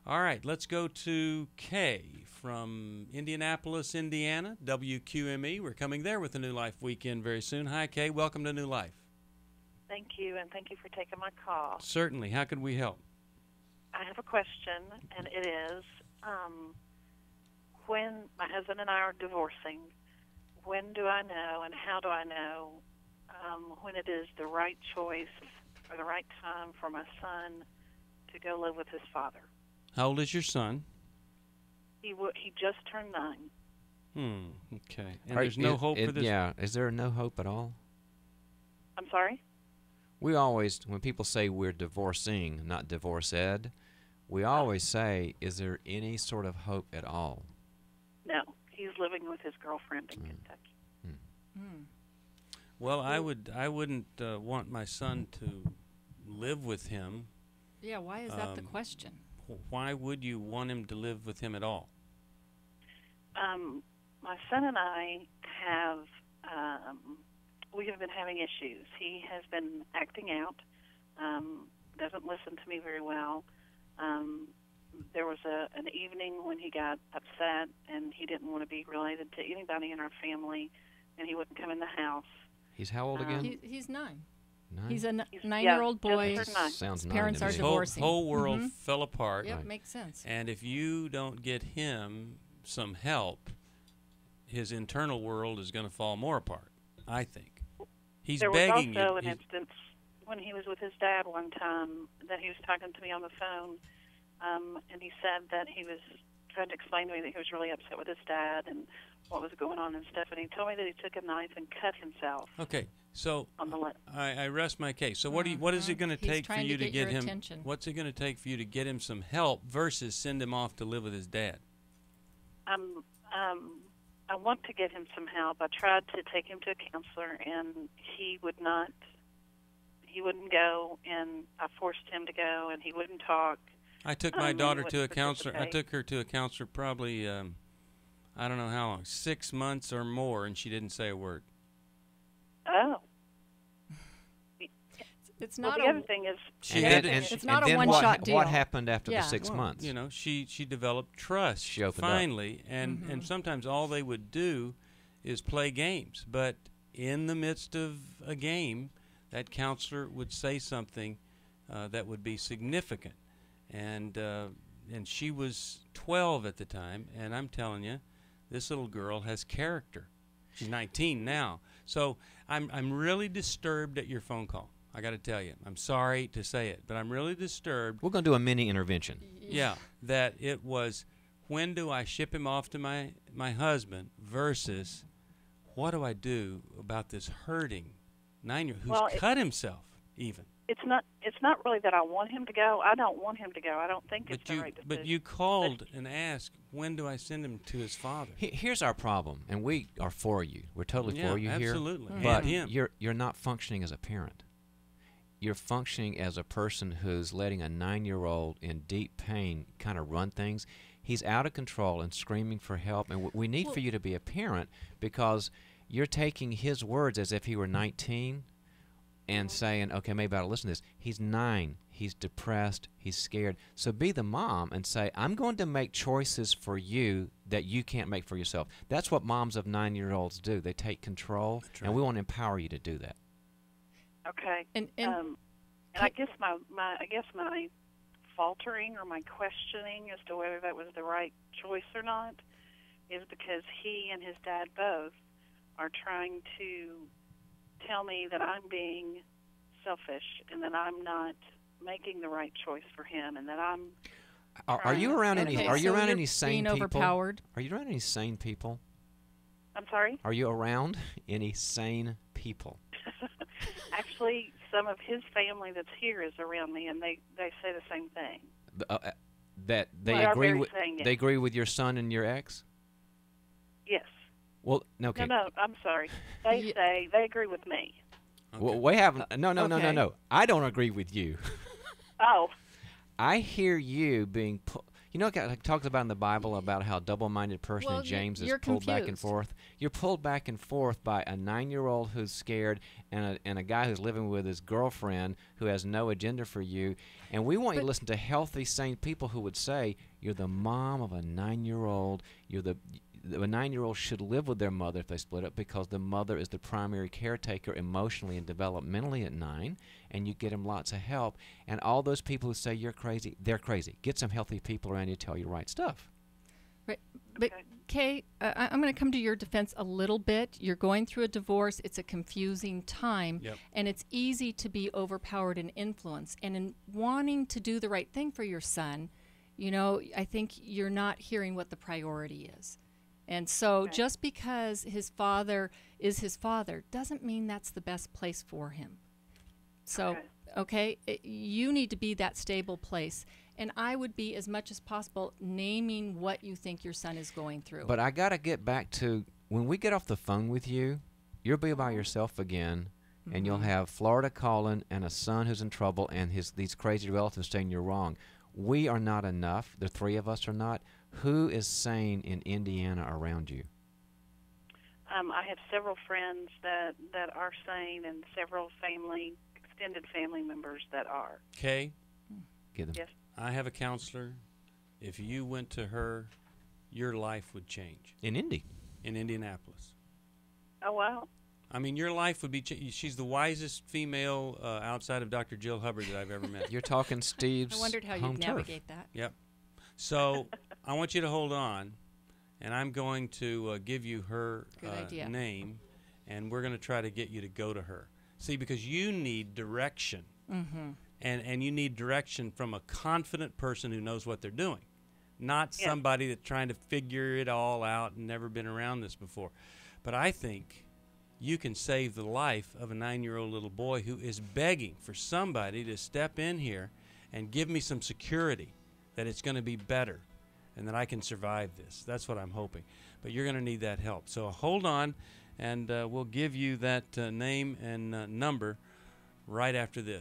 All right, let's go to Kay from Indianapolis, Indiana, WQME. We're coming there with the New Life Weekend very soon. Hi, Kay. Welcome to New Life. Thank you, and thank you for taking my call. Certainly. How could we help? I have a question, and it is, when my husband and I are divorcing, when do I know and how do I know when it is the right choice or the right time for my son to go live with his father? How old is your son? He just turned 9. Okay. And there's no hope for this? Yeah. Is there no hope at all? I'm sorry? We always, when people say we're divorcing, not divorced, we always say, is there any sort of hope at all? No. He's living with his girlfriend in Kentucky. Well, I wouldn't want my son to live with him. Yeah, why is that the question? Why would you want him to live with him at all? My son and I have we have been having issues. He has been acting out, doesn't listen to me very well. There was an evening when he got upset and he didn't want to be related to anybody in our family, and he wouldn't come in the house. He's how old again? He's 9. 9? He's a 9-year-old boy. Just turned 9. Sounds His 9 parents to are me. divorcing. Whole world fell apart. Yep, Right. makes sense. And if you don't get him some help, his internal world is going to fall more apart, I think. He's There begging was also you. an instance when he was with his dad one time that he was talking to me on the phone, and he said that he was trying to explain to me that he was really upset with his dad and what was going on and stuff, and he told me that he took a knife and cut himself Okay, so on the lip. I rest my case. So what is it going to He's take for trying you to to get get your him? attention. What's it going to take for you to get him some help versus send him off to live with his dad? I want to get him some help. I tried to take him to a counselor, and he would not. He wouldn't go, and I forced him to go, and he wouldn't talk. I took my he daughter wouldn't to a counselor. I participate. took her to a counselor probably I don't know how long, 6 months or more, and she didn't say a word. Oh. It's Well, not the other thing is, She had to, It's not a then one-shot deal. What happened after Yeah. the 6 months? You know, she developed trust She opened up. finally, and sometimes all they would do is play games. But in the midst of a game, that counselor would say something that would be significant, and she was 12 at the time, and I'm telling you, this little girl has character. She's 19 now, so I'm really disturbed at your phone call. I got to tell you, I'm sorry to say it, but I'm really disturbed. We're going to do a mini intervention. Yeah, that it was, when do I ship him off to my husband versus what do I do about this hurting 9-year-old who's cut himself even. it's not really that I want him to go. I don't want him to go. I don't think it's the right decision. But you called and asked, when do I send him to his father? Here's our problem, and we are for you. We're totally for you here. Absolutely. But And him. you're not functioning as a parent. You're functioning as a person who's letting a 9-year-old in deep pain kind of run things. He's out of control and screaming for help, and we need for you to be a parent, because you're taking his words as if he were 19 and saying, okay, maybe I ought to listen to this. He's 9. He's depressed. He's scared. So be the mom and say, I'm going to make choices for you that you can't make for yourself. That's what moms of 9-year-olds do. They take control, and we want to empower you to do that. Okay. And I guess my faltering or my questioning as to whether that was the right choice or not is because he and his dad both are trying to tell me that I'm being selfish and that I'm not making the right choice for him, and that I'm. Are you around any? Are you so around you're any sane being people? overpowered? Are you around any sane people? I'm sorry? Are you around any sane people? Actually, some of his family that's here is around me, and they say the same thing. That they Well, agree they're with. saying it. They agree with your son and your ex. Yes. Well, okay. No, I'm sorry. They say they agree with me. Okay. Well, we haven't. No. Okay. I don't agree with you. Oh. I hear you being. You know, it talks about in the Bible about how a double-minded person in James is you're pulled back and confused. forth. You're pulled back and forth by a 9-year-old who's scared and a guy who's living with his girlfriend who has no agenda for you. And we want you to listen to healthy, sane people who would say, you're the mom of a 9-year-old. A 9-year-old should live with their mother if they split up because the mother is the primary caretaker emotionally and developmentally at 9, and you get them lots of help. And all those people who say you're crazy, they're crazy. Get some healthy people around you to tell you right stuff. Right. But, Kay, I'm going to come to your defense a little bit. You're going through a divorce. It's a confusing time, and it's easy to be overpowered and influenced. And in wanting to do the right thing for your son, you know, I think you're not hearing what the priority is. And so just because his father is his father doesn't mean that's the best place for him. So, you need to be that stable place. And I would be, as much as possible, naming what you think your son is going through. But I got to get back to, when we get off the phone with you, you'll be by yourself again, and you'll have Florida calling and a son who's in trouble and these crazy relatives saying you're wrong. We are not enough. The three of us are not. Who is sane in Indiana around you? I have several friends that are sane and several extended family members that are. Kay? Get them. Yes. I have a counselor. If you went to her, your life would change. In Indy? In Indianapolis. Oh, wow. I mean, your life would be she's the wisest female outside of Dr. Jill Hubbard that I've ever met. You're talking Steve's I wondered how home you'd turf. navigate that. Yep. So I want you to hold on, and I'm going to give you her name, and we're going to try to get you to go to her. See, because you need direction, and you need direction from a confident person who knows what they're doing, not somebody that's trying to figure it all out and never been around this before. But I think you can save the life of a 9-year-old little boy who is begging for somebody to step in here and give me some security that it's going to be better and that I can survive this. That's what I'm hoping. But you're going to need that help. So hold on, and we'll give you that name and number right after this.